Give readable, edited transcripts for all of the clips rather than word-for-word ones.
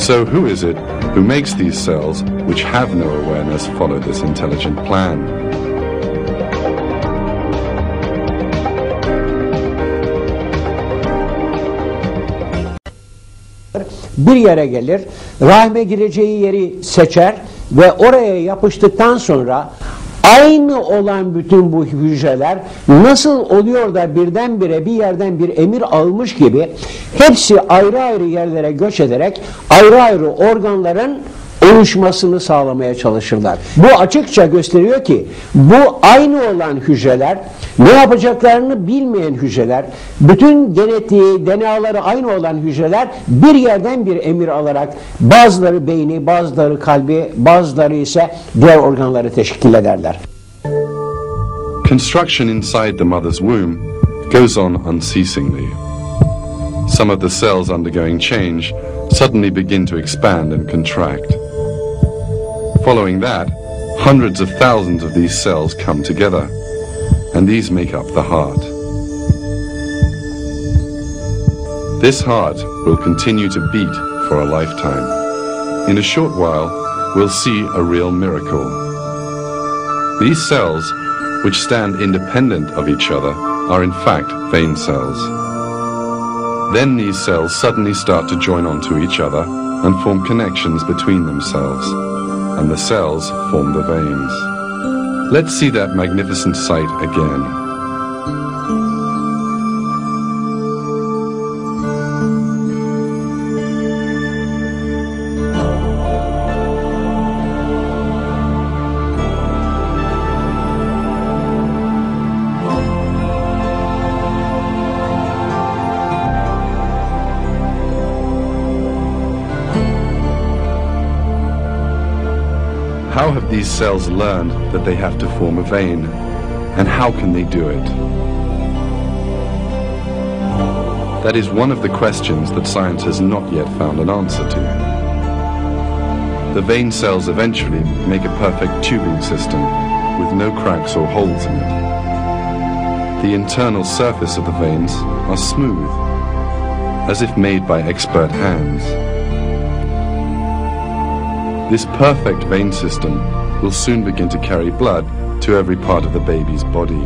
So who is it who makes these cells which have no awareness follow this intelligent plan? Bir yere gelir, rahme gireceği yeri seçer ve oraya yapıştıktan sonra aynı olan bütün bu hücreler nasıl oluyor da birdenbire bir yerden bir emir almış gibi hepsi ayrı ayrı yerlere göç ederek ayrı ayrı organların oluşmasını sağlamaya çalışırlar. Bu açıkça gösteriyor ki bu aynı olan hücreler, ne yapacaklarını bilmeyen hücreler, bütün genetiği, DNA'ları aynı olan hücreler bir yerden bir emir alarak bazıları beyni, bazıları kalbi, bazıları ise diğer organları teşkil ederler. Construction inside the mother's womb goes on unceasingly. Some of the cells undergoing change suddenly begin to expand and contract. Following that, hundreds of thousands of these cells come together, and these make up the heart. This heart will continue to beat for a lifetime. In a short while, we'll see a real miracle. These cells, which stand independent of each other, are in fact vein cells. Then these cells suddenly start to join onto each other and form connections between themselves, and the cells form the veins. Let's see that magnificent sight again. How have these cells learned that they have to form a vein, and how can they do it? That is one of the questions that science has not yet found an answer to. The vein cells eventually make a perfect tubing system with no cracks or holes in it. The internal surface of the veins are smooth, as if made by expert hands. This perfect vein system will soon begin to carry blood to every part of the baby's body.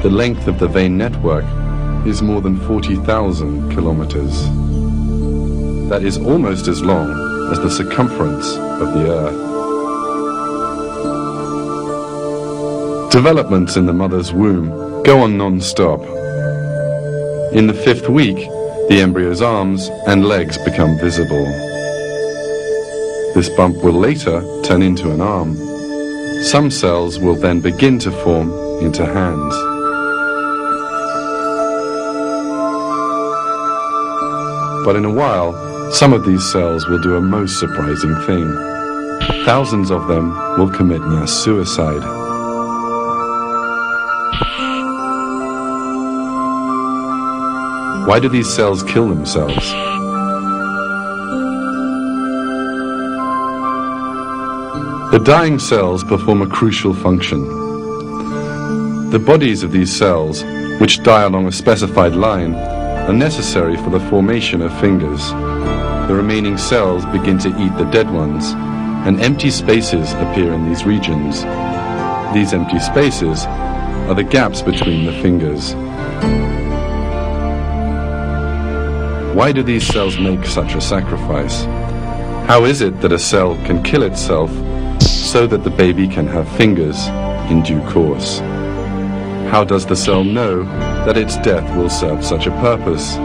The length of the vein network is more than 40,000 kilometers. That is almost as long as the circumference of the Earth. Developments in the mother's womb go on non-stop. In the 5th week, the embryo's arms and legs become visible. This bump will later turn into an arm. Some cells will then begin to form into hands. But in a while, some of these cells will do a most surprising thing. Thousands of them will commit mass suicide. Why do these cells kill themselves? The dying cells perform a crucial function. The bodies of these cells, which die along a specified line, are necessary for the formation of fingers. The remaining cells begin to eat the dead ones, and empty spaces appear in these regions. These empty spaces are the gaps between the fingers. Why do these cells make such a sacrifice? How is it that a cell can kill itself so that the baby can have fingers in due course? How does the cell know that its death will serve such a purpose?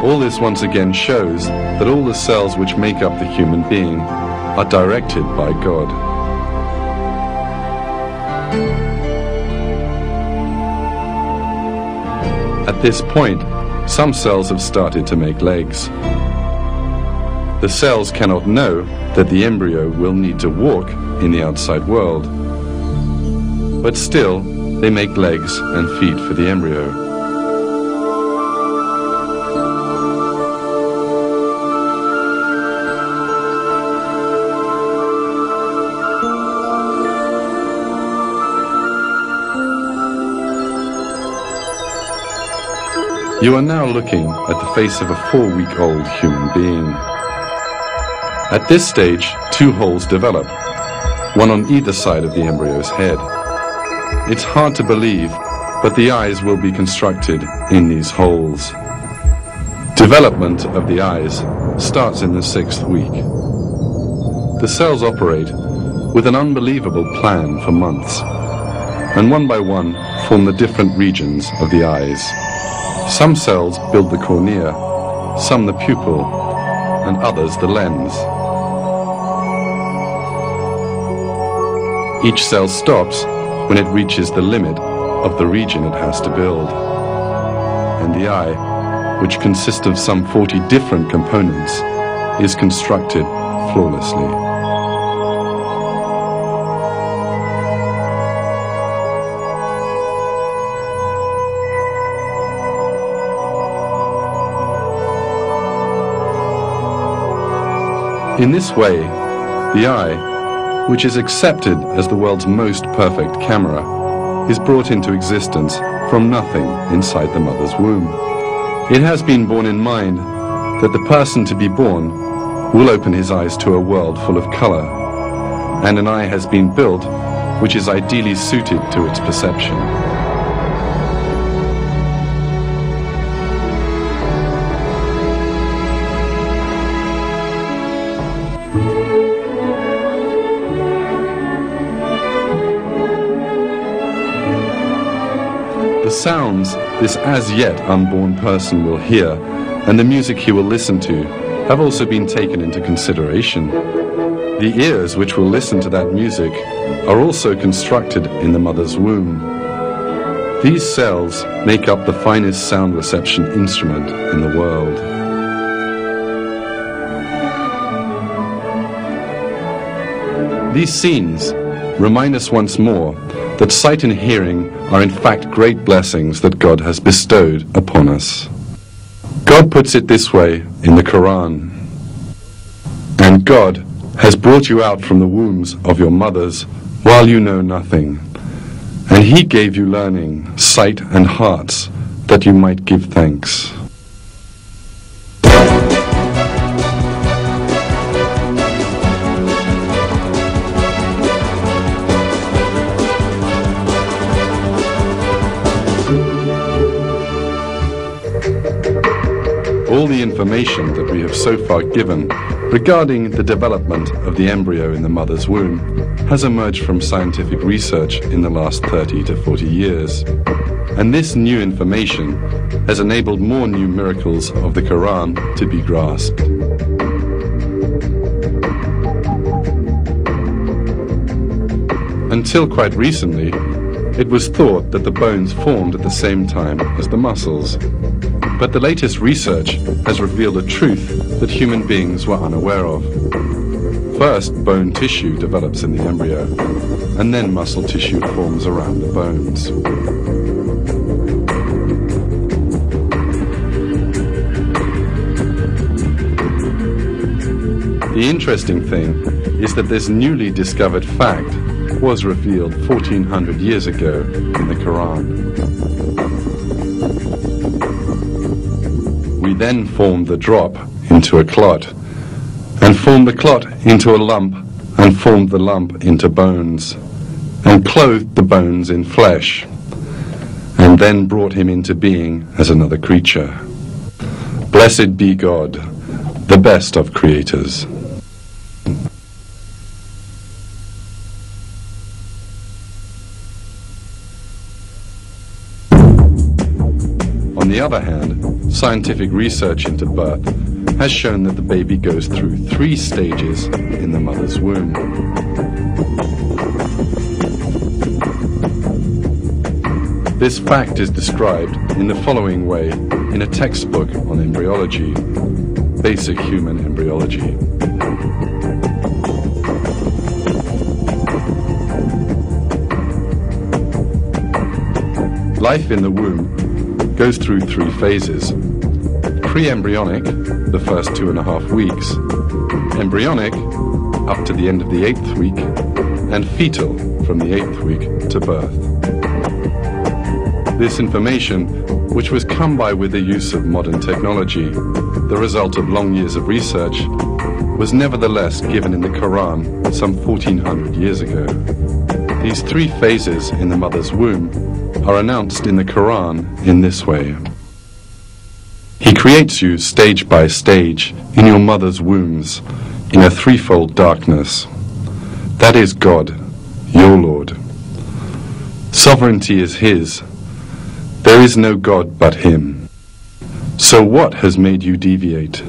All this once again shows that all the cells which make up the human being are directed by God. At this point, some cells have started to make legs. The cells cannot know that the embryo will need to walk in the outside world. But still, they make legs and feet for the embryo. You are now looking at the face of a 4-week-old human being. At this stage, 2 holes develop, one on either side of the embryo's head. It's hard to believe, but the eyes will be constructed in these holes. Development of the eyes starts in the 6th week. The cells operate with an unbelievable plan for months, and one by one form the different regions of the eyes. Some cells build the cornea, some the pupil, and others the lens. Each cell stops when it reaches the limit of the region it has to build. And the eye, which consists of some 40 different components, is constructed flawlessly. In this way, the eye, which is accepted as the world's most perfect camera, is brought into existence from nothing inside the mother's womb. It has been borne in mind that the person to be born will open his eyes to a world full of color, and an eye has been built which is ideally suited to its perception. The sounds this as yet unborn person will hear and the music he will listen to have also been taken into consideration. The ears which will listen to that music are also constructed in the mother's womb. These cells make up the finest sound reception instrument in the world. These scenes remind us once more that sight and hearing are in fact great blessings that God has bestowed upon us. God puts it this way in the Quran: "And God has brought you out from the wombs of your mothers while you know nothing, and He gave you learning, sight and hearts, that you might give thanks." All the information that we have so far given regarding the development of the embryo in the mother's womb has emerged from scientific research in the last 30 to 40 years. And this new information has enabled more new miracles of the Quran to be grasped. Until quite recently, it was thought that the bones formed at the same time as the muscles. But the latest research has revealed a truth that human beings were unaware of. First, bone tissue develops in the embryo, and then muscle tissue forms around the bones. The interesting thing is that this newly discovered fact was revealed 1400 years ago in the Quran. We then formed the drop into a clot, and formed the clot into a lump, and formed the lump into bones, and clothed the bones in flesh, and then brought him into being as another creature. Blessed be God, the best of creators. On the other hand, scientific research into birth has shown that the baby goes through 3 stages in the mother's womb. This fact is described in the following way in a textbook on embryology, Basic Human Embryology. Life in the womb goes through 3 phases: pre-embryonic, the first 2.5 weeks, embryonic, up to the end of the 8th week, and fetal, from the 8th week to birth. This information, which was come by with the use of modern technology, the result of long years of research, was nevertheless given in the Quran some 1400 years ago. These three phases in the mother's womb are announced in the Quran in this way. He creates you stage by stage in your mother's wombs in a threefold darkness. That is God, your Lord. Sovereignty is His. There is no God but Him. So what has made you deviate?